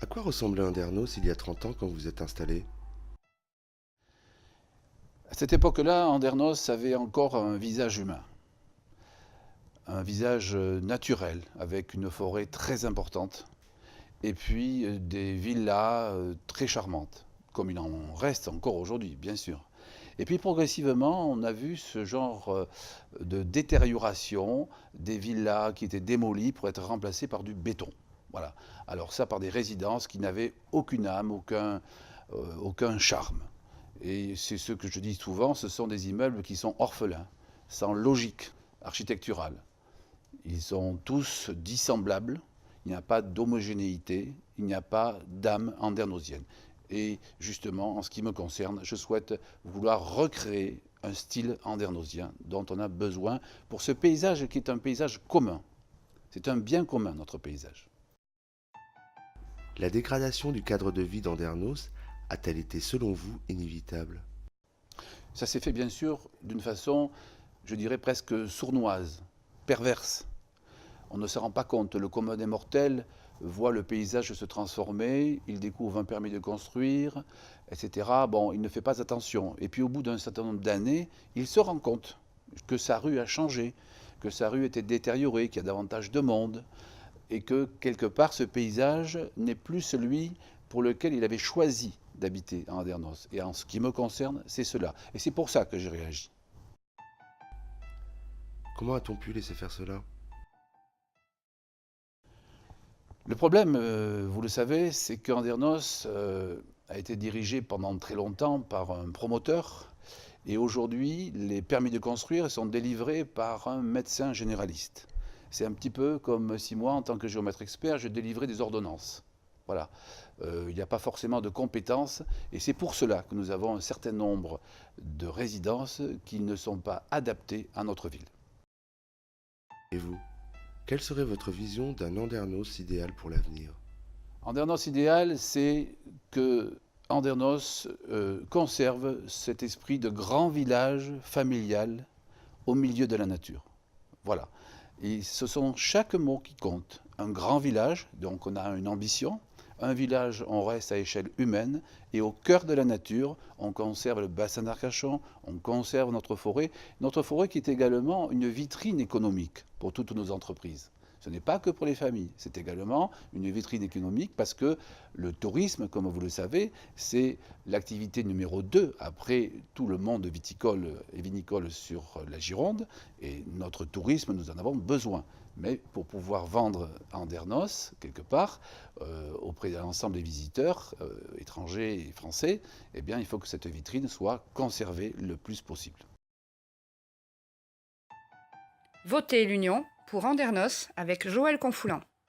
À quoi ressemblait Andernos il y a 30 ans quand vous êtes installé? À cette époque-là, Andernos avait encore un visage humain, un visage naturel, avec une forêt très importante, et puis des villas très charmantes, comme il en reste encore aujourd'hui, bien sûr. Et puis progressivement, on a vu ce genre de détérioration des villas qui étaient démolies pour être remplacées par du béton. Voilà. Alors ça par des résidences qui n'avaient aucune âme, aucun charme. Et c'est ce que je dis souvent, ce sont des immeubles qui sont orphelins, sans logique architecturale. Ils sont tous dissemblables, il n'y a pas d'homogénéité, il n'y a pas d'âme andernosienne. Et justement, en ce qui me concerne, je souhaite vouloir recréer un style andernosien dont on a besoin pour ce paysage qui est un paysage commun. C'est un bien commun, notre paysage. La dégradation du cadre de vie d'Andernos a-t-elle été selon vous inévitable? Ça s'est fait bien sûr d'une façon, je dirais presque sournoise, perverse. On ne se rend pas compte. Le commun des mortels voit le paysage se transformer, il découvre un permis de construire, etc. Bon, il ne fait pas attention. Et puis au bout d'un certain nombre d'années, il se rend compte que sa rue a changé, que sa rue était détériorée, qu'il y a davantage de monde, et que quelque part ce paysage n'est plus celui pour lequel il avait choisi d'habiter à Andernos. Et en ce qui me concerne, c'est cela. Et c'est pour ça que j'ai réagi. Comment a-t-on pu laisser faire cela? Le problème, vous le savez, c'est qu'Andernos a été dirigé pendant très longtemps par un promoteur et aujourd'hui, les permis de construire sont délivrés par un médecin généraliste. C'est un petit peu comme si moi, en tant que géomètre expert, je délivrais des ordonnances. Voilà. Il n'y a pas forcément de compétences et c'est pour cela que nous avons un certain nombre de résidences qui ne sont pas adaptées à notre ville. Et vous? Quelle serait votre vision d'un Andernos idéal pour l'avenir? Andernos idéal, c'est que Andernos conserve cet esprit de grand village familial au milieu de la nature. Voilà. Et ce sont chaque mot qui compte. Un grand village, donc on a une ambition. Un village, on reste à échelle humaine. Et au cœur de la nature, on conserve le bassin d'Arcachon, on conserve notre forêt. Notre forêt qui est également une vitrine économique pour toutes nos entreprises. Ce n'est pas que pour les familles, c'est également une vitrine économique parce que le tourisme, comme vous le savez, c'est l'activité numéro 2 après tout le monde viticole et vinicole sur la Gironde. Et notre tourisme, nous en avons besoin. Mais pour pouvoir vendre Andernos, quelque part, auprès de l'ensemble des visiteurs, étrangers et français, eh bien, il faut que cette vitrine soit conservée le plus possible. Votez l'Union pour Andernos avec Joël Confoulan.